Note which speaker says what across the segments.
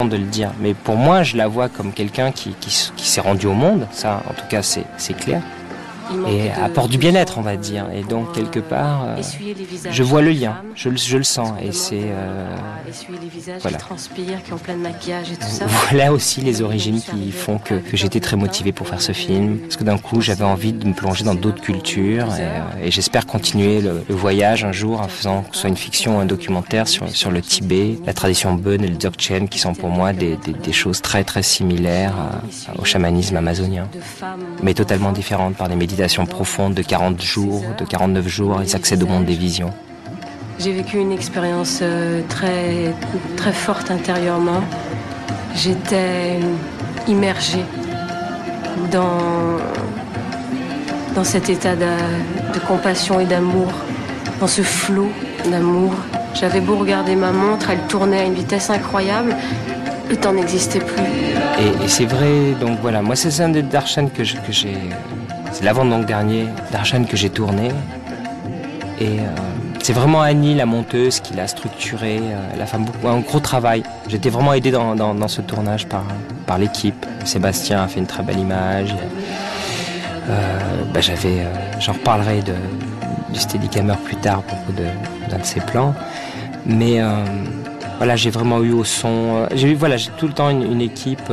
Speaker 1: de le dire, mais pour moi je la vois comme quelqu'un qui s'est rendu au monde, ça en tout cas c'est clair, et apporte du bien-être on va dire, et donc quelque part je vois le lien, je le sens, et c'est voilà.
Speaker 2: Qui ont plein de maquillage et tout ça.
Speaker 1: Voilà aussi les origines qui font que j'étais très motivé pour faire ce film, parce que d'un coup j'avais envie de me plonger dans d'autres cultures, et j'espère continuer le voyage un jour en faisant que ce soit une fiction ou un documentaire sur le Tibet, la tradition Bön et le Dzogchen, qui sont pour moi des choses très très similaires au chamanisme amazonien, mais totalement différentes par des méditations profondes de 40 jours, de 49 jours, ils accèdent au monde des visions.
Speaker 2: J'ai vécu une expérience très, très forte intérieurement. J'étais immergée dans cet état de compassion et d'amour, dans ce flot d'amour. J'avais beau regarder ma montre, elle tournait à une vitesse incroyable, le temps n'existait plus.
Speaker 1: Et c'est vrai, donc voilà, moi c'est un des darshan que j'ai, c'est l'avant-donc dernier darshan que j'ai tourné, et c'est vraiment Annie, la monteuse, qui l'a structuré. Elle a fait un gros travail. J'ai été vraiment aidé dans ce tournage par l'équipe. Sébastien a fait une très belle image. J'en reparlerai du Steadicammer plus tard à propos d'un de ses plans. Mais voilà, j'ai vraiment eu au son. J'ai tout le temps une équipe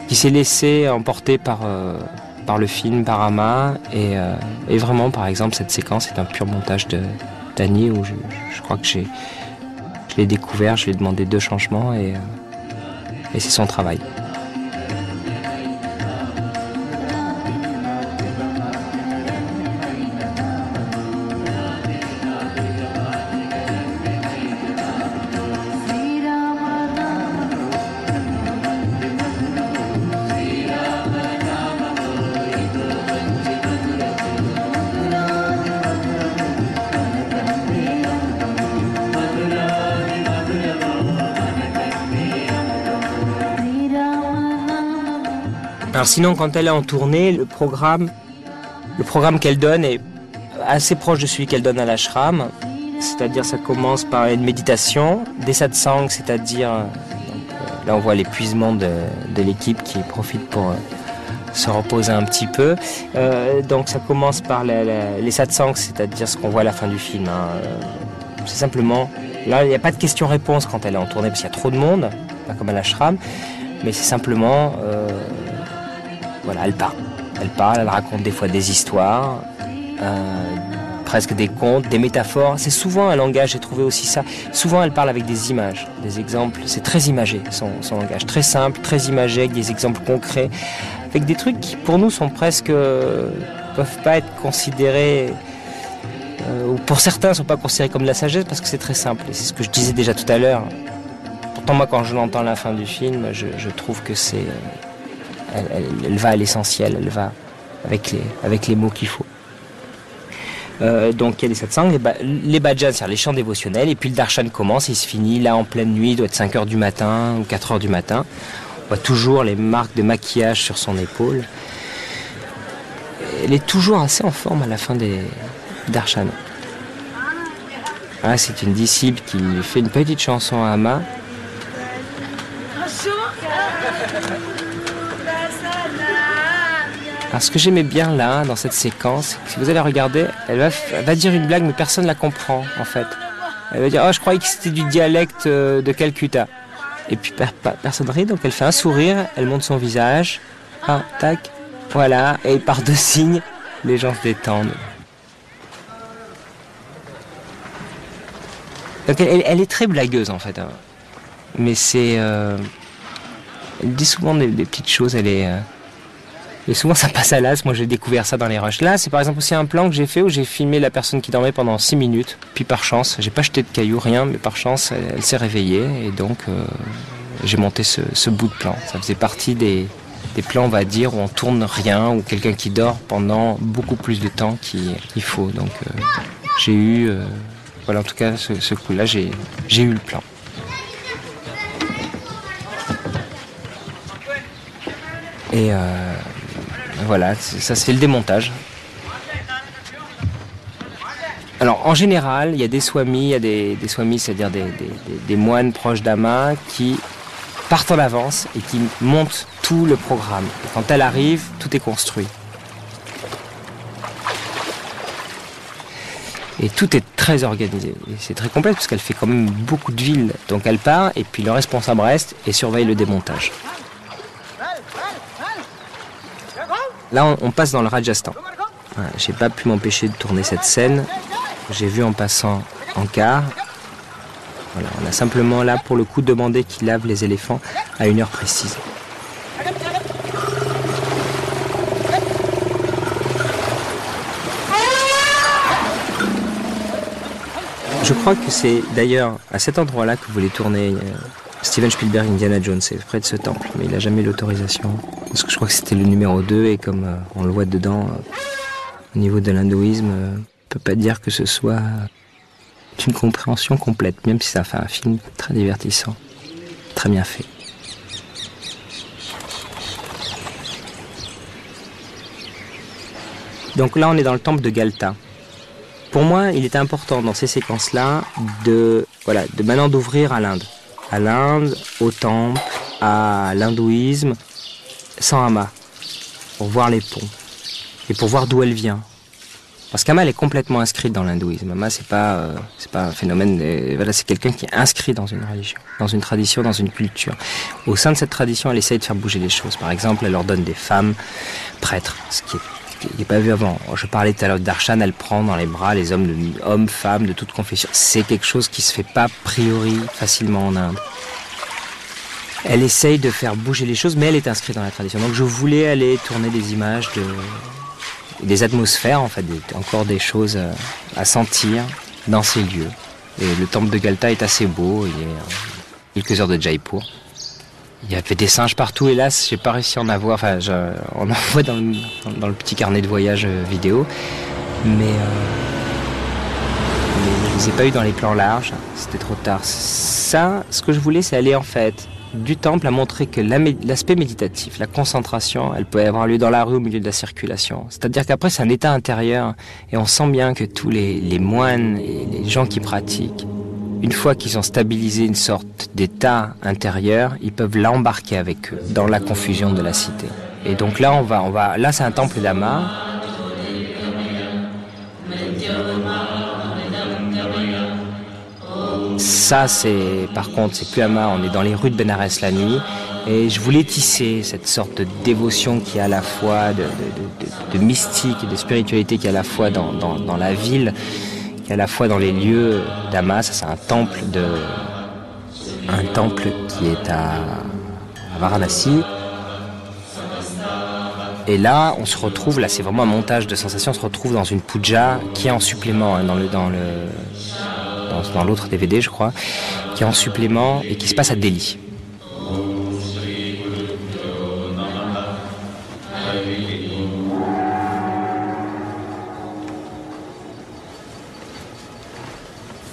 Speaker 1: qui s'est laissée emporter par le film, par Ama, et vraiment, par exemple, cette séquence est un pur montage d'Annie, où je crois que je l'ai découvert, je lui ai demandé 2 changements, et c'est son travail. Alors sinon, quand elle est en tournée, le programme qu'elle donne est assez proche de celui qu'elle donne à l'ashram. C'est-à-dire, ça commence par une méditation, des satsangs, c'est-à-dire, là on voit l'épuisement de l'équipe qui profite pour se reposer un petit peu. Donc ça commence par les satsangs, c'est-à-dire ce qu'on voit à la fin du film. C'est simplement, là il n'y a pas de questions-réponses quand elle est en tournée, parce qu'il y a trop de monde, pas comme à l'ashram, mais c'est simplement... Voilà, elle parle, elle raconte des fois des histoires, presque des contes, des métaphores. C'est souvent un langage, j'ai trouvé aussi ça. Souvent, elle parle avec des images, des exemples. C'est très imagé, son langage. Très simple, très imagé, avec des exemples concrets. Avec des trucs qui, pour nous, sont presque... peuvent pas être considérés... ou pour certains, ne sont pas considérés comme de la sagesse, parce que c'est très simple. Et c'est ce que je disais déjà tout à l'heure. Pourtant, moi, quand je l'entends à la fin du film, je trouve que c'est... Elle va à l'essentiel, elle va avec les mots qu'il faut. Donc il y a les satsangs, les bhajans, c'est-à-dire les chants dévotionnels, et puis le darshan commence, il se finit là en pleine nuit, il doit être 5h du matin ou 4h du matin. On voit toujours les marques de maquillage sur son épaule. Elle est toujours assez en forme à la fin des darshans. Ah, c'est une disciple qui fait une petite chanson à Ama. Alors ce que j'aimais bien là, dans cette séquence, si vous allez regarder, elle va dire une blague, mais personne ne la comprend en fait. Elle va dire « Oh, je croyais que c'était du dialecte de Calcutta ». Et puis personne rit, donc elle fait un sourire, elle monte son visage, tac, voilà, et par 2 signes, les gens se détendent. Donc elle est très blagueuse en fait, hein. Mais c'est... elle dit souvent des petites choses, et souvent ça passe à l'as. Moi j'ai découvert ça dans les rushs. Là c'est par exemple aussi un plan que j'ai fait où j'ai filmé la personne qui dormait pendant 6 minutes. Puis par chance, j'ai pas jeté de cailloux, rien, mais par chance elle s'est réveillée. Et donc j'ai monté ce bout de plan. Ça faisait partie des plans, on va dire, où on tourne rien, ou quelqu'un qui dort pendant beaucoup plus de temps qu'il faut. Donc j'ai eu... voilà, en tout cas ce coup-là, j'ai eu le plan. Et voilà, ça se fait le démontage. Alors, En général, il y a des swamis, il y a des swamis, c'est-à-dire des moines proches d'Amma qui partent en avance et qui montent tout le programme. Et quand elle arrive, tout est construit. Et tout est très organisé. Et c'est très complexe parce qu'elle fait quand même beaucoup de villes. Donc elle part et puis le responsable reste et surveille le démontage. Là, on passe dans le Rajasthan. Voilà, j'ai pas pu m'empêcher de tourner cette scène. J'ai vu en passant en car. Voilà, on a simplement là, pour le coup, demandé qu'il lave les éléphants à une heure précise. Je crois que c'est d'ailleurs à cet endroit-là que voulait tourner Steven Spielberg Indiana Jones, c'est près de ce temple, mais il n'a jamais eu l'autorisation. Parce que je crois que c'était le numéro 2 et comme on le voit dedans, au niveau de l'hindouisme, on ne peut pas dire que ce soit une compréhension complète, même si ça fait un film très divertissant, très bien fait. Donc là, on est dans le temple de Galta. Pour moi, il était important dans ces séquences-là de maintenant d'ouvrir à l'Inde, au temple, à l'hindouisme, sans Amma, pour voir les ponts et pour voir d'où elle vient. Parce qu'Amma, elle est complètement inscrite dans l'hindouisme. Amma, c'est pas un phénomène. C'est quelqu'un qui est inscrit dans une religion, dans une tradition, dans une culture. Au sein de cette tradition, elle essaye de faire bouger les choses. Par exemple, elle leur donne des femmes prêtres, ce qui n'est pas vu avant. Je parlais tout à l'heure d'Arshan, elle prend dans les bras les hommes, femmes de toute confession. C'est quelque chose qui se fait pas a priori facilement en Inde. Elle essaye de faire bouger les choses, mais elle est inscrite dans la tradition. Donc je voulais aller tourner des images des atmosphères, en fait, encore des choses à sentir dans ces lieux. Et le temple de Galta est assez beau, il est à quelques heures de Jaipur. Il y avait des singes partout, hélas, j'ai pas réussi à en avoir, on en voit dans le petit carnet de voyage vidéo, mais je les ai pas eu dans les plans larges, c'était trop tard. Ça, ce que je voulais, c'est aller en fait du temple à montrer que l'aspect méditatif, la concentration, elle peut avoir lieu dans la rue au milieu de la circulation. C'est-à-dire qu'après, c'est un état intérieur, et on sent bien que tous les moines et les gens qui pratiquent, une fois qu'ils ont stabilisé une sorte d'état intérieur, ils peuvent l'embarquer avec eux dans la confusion de la cité. Et donc là, là, c'est un temple d'Amma. Ça, par contre, c'est plus Amma, on est dans les rues de Bénarès la nuit. Et je voulais tisser cette sorte de dévotion qui est à la fois de mystique et de spiritualité qui est à la fois dans la ville, qui est à la fois dans les lieux d'Amma. Ça, c'est un temple qui est à Varanasi. Et là, on se retrouve, là c'est vraiment un montage de sensations, on se retrouve dans une puja qui est en supplément, dans l'autre DVD je crois, qui est en supplément et qui se passe à Delhi.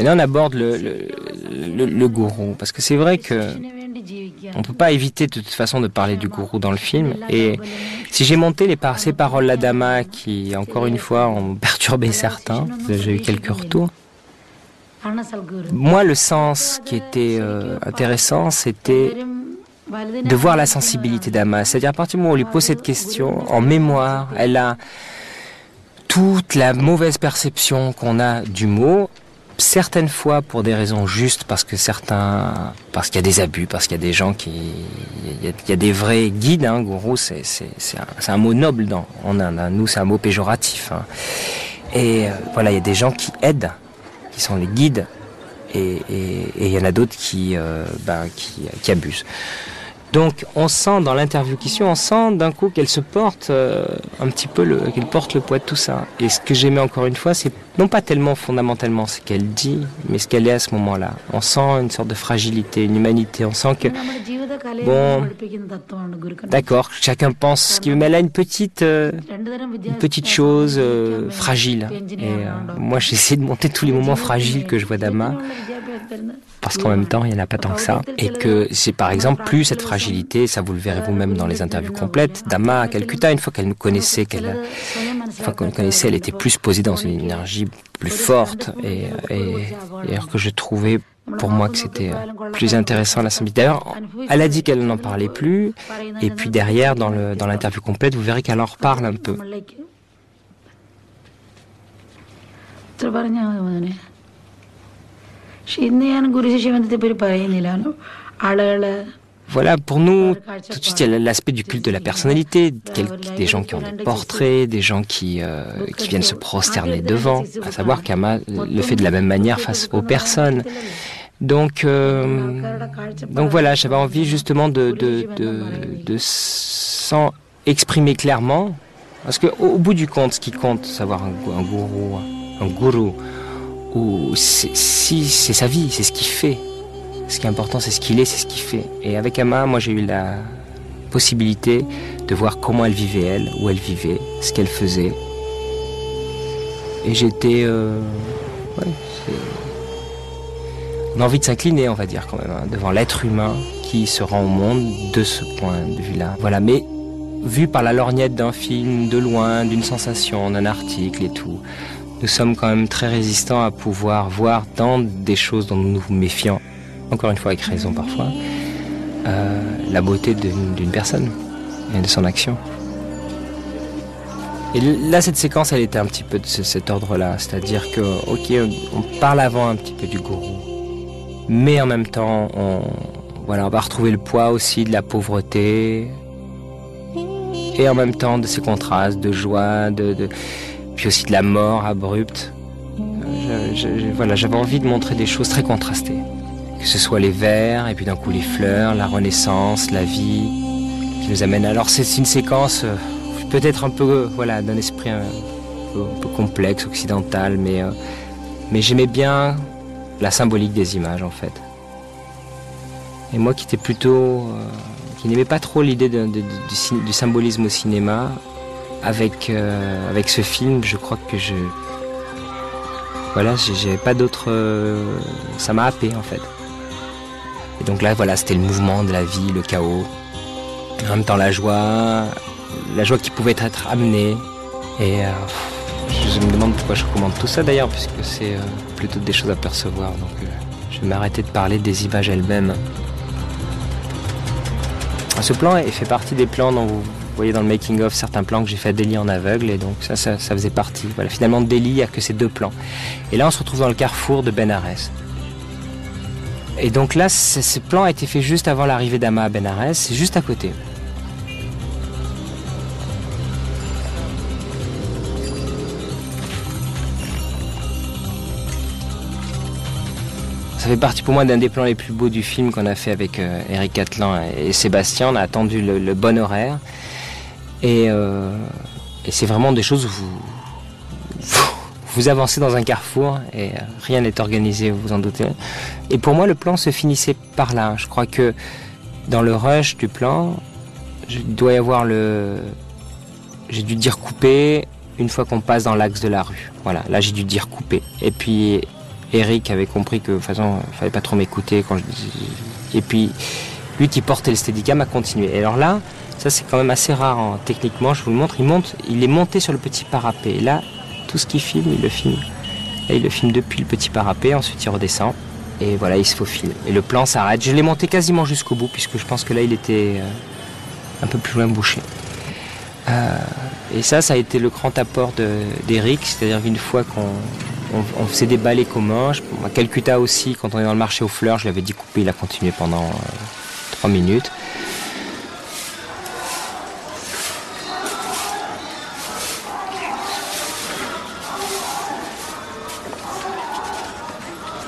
Speaker 1: Et là on aborde le gourou, parce que c'est vrai que on peut pas éviter de toute façon de parler du gourou dans le film. Et si j'ai monté ces paroles-là d'Amma qui, encore une fois, ont perturbé certains, j'ai eu quelques retours. Moi, le sens qui était intéressant, c'était de voir la sensibilité d'Amma. C'est-à-dire, à partir du moment où on lui pose cette question, en mémoire, elle a toute la mauvaise perception qu'on a du mot, certaines fois pour des raisons justes, parce qu'il y a des abus, parce qu'il y a des gens il y a des vrais guides, hein, gourou, c'est un mot noble en Inde, hein. Nous, c'est un mot péjoratif, hein. Et voilà, il y a des gens qui aident, qui sont les guides, et il y en a d'autres qui abusent. Donc on sent dans l'interview qui suit, on sent d'un coup qu'elle se porte un petit peu, qu'elle porte le poids de tout ça. Et ce que j'aimais encore une fois, c'est non pas tellement fondamentalement ce qu'elle dit, mais ce qu'elle est à ce moment-là. On sent une sorte de fragilité, une humanité. On sent que, bon, d'accord, chacun pense ce qu'il veut, mais elle a une petite chose fragile. Et moi, j'essaie de monter tous les moments fragiles que je vois d'Amma, parce qu'en même temps, il n'y en a pas tant que ça. Et que c'est par exemple plus cette fragilité, ça vous le verrez vous-même dans les interviews complètes, d'Amma à Calcutta, une fois qu'elle nous connaissait, qu'elle enfin, qu'on connaissait, elle était plus posée dans une énergie plus forte, et alors que je trouvais pour moi que c'était plus intéressant la symbolique. D'ailleurs, elle a dit qu'elle n'en parlait plus, et puis derrière, dans l'interview complète, vous verrez qu'elle en reparle un peu. Voilà, pour nous, tout de suite, il y a l'aspect du culte de la personnalité, des gens qui ont des portraits, des gens qui viennent se prosterner devant, à savoir qu'Ama le fait de la même manière face aux personnes. Donc voilà, j'avais envie justement de s'en exprimer clairement, parce qu'au bout du compte, ce qui compte, savoir un gourou, ou c'est sa vie, c'est ce qu'il fait. Ce qui est important, c'est ce qu'il est, c'est ce qu'il fait. Et avec Ama, moi, j'ai eu la possibilité de voir comment elle vivait, elle, où elle vivait, ce qu'elle faisait. Et j'étais... on a envie de s'incliner, on va dire, quand même, hein, devant l'être humain qui se rend au monde de ce point de vue-là. Voilà, mais vu par la lorgnette d'un film, de loin, d'une sensation, d'un article et tout, nous sommes quand même très résistants à pouvoir voir dans des choses dont nous nous méfions, encore une fois avec raison parfois, la beauté d'une personne et de son action. Et là, cette séquence, elle était un petit peu de cet ordre-là, c'est-à-dire que, ok, on parle avant un petit peu du gourou, mais en même temps, on va retrouver le poids aussi de la pauvreté, et en même temps de ces contrastes de joie, puis aussi de la mort abrupte. J'avais envie de montrer des choses très contrastées. Que ce soit les vers, et puis d'un coup les fleurs, la renaissance, la vie, qui nous amène. Alors c'est une séquence peut-être un peu, d'un esprit un peu complexe, occidental, mais j'aimais bien la symbolique des images, en fait. Et moi qui étais plutôt... qui n'aimais pas trop l'idée du symbolisme au cinéma, avec ce film, je crois que j'avais pas d'autre... ça m'a happé, en fait. Et donc là, c'était le mouvement de la vie, le chaos. En même temps, la joie qui pouvait être amenée. Et je me demande pourquoi je recommande tout ça d'ailleurs, puisque c'est plutôt des choses à percevoir. Donc je vais m'arrêter de parler des images elles-mêmes. Ce plan fait partie des plans dont vous voyez dans le making-of certains plans que j'ai fait à Delhi en aveugle, et donc ça faisait partie. Voilà, finalement, Delhi, il n'y a que ces 2 plans. Et là, on se retrouve dans le carrefour de Benares. Et donc là, ce plan a été fait juste avant l'arrivée d'Ama à Benares, c'est juste à côté. Ça fait partie pour moi d'un des plans les plus beaux du film qu'on a fait avec Eric Cattelan et Sébastien. On a attendu le bon horaire. Et c'est vraiment des choses où vous avancez dans un carrefour et rien n'est organisé, vous vous en doutez. Et pour moi, le plan se finissait par là. Je crois que dans le rush du plan, il doit y avoir j'ai dû dire couper une fois qu'on passe dans l'axe de la rue. Voilà, là j'ai dû dire couper. Et puis Eric avait compris que de toute façon, il fallait pas trop m'écouter quand je disais... Et puis lui qui portait le Steadicam a continué. Et alors là, ça c'est quand même assez rare, hein. Techniquement, je vous le montre, il est monté sur le petit parapet. Et là, tout ce qu'il filme, il le filme. Là, il le filme depuis le petit parapet, ensuite il redescend. Et voilà, il se faufile. Et le plan s'arrête. Je l'ai monté quasiment jusqu'au bout, puisque je pense que là, il était un peu plus loin bouché. Et ça a été le grand apport d'Eric, c'est-à-dire qu'une fois qu'on faisait des ballets communs, à Calcutta aussi, quand on est dans le marché aux fleurs, je l'avais dit couper, il a continué pendant 3 minutes.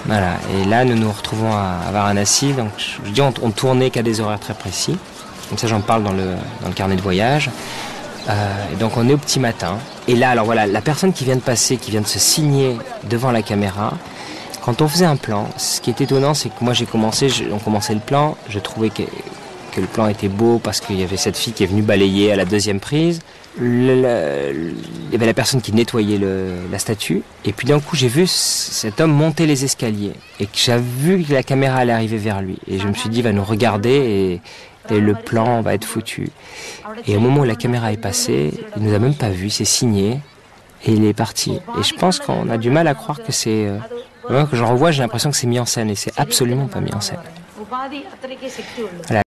Speaker 1: Voilà, et là nous nous retrouvons à Varanasi, donc je dis on tournait qu'à des horaires très précis, comme ça j'en parle dans le carnet de voyage. Et donc on est au petit matin, et là alors voilà, la personne qui vient de passer, qui vient de se signer devant la caméra, quand on faisait un plan, ce qui est étonnant c'est que moi on commençait le plan, je trouvais que le plan était beau parce qu'il y avait cette fille qui est venue balayer à la 2e prise. Il y avait la personne qui nettoyait la statue, et puis d'un coup j'ai vu cet homme monter les escaliers, et que j'avais vu que la caméra allait arriver vers lui, et je me suis dit il va nous regarder et le plan va être foutu. Et au moment où la caméra est passée, il nous a même pas vu, il s'est signé, et il est parti. Et je pense qu'on a du mal à croire que c'est... Quand j'en revois, j'ai l'impression que c'est mis en scène, et c'est absolument pas mis en scène. Voilà.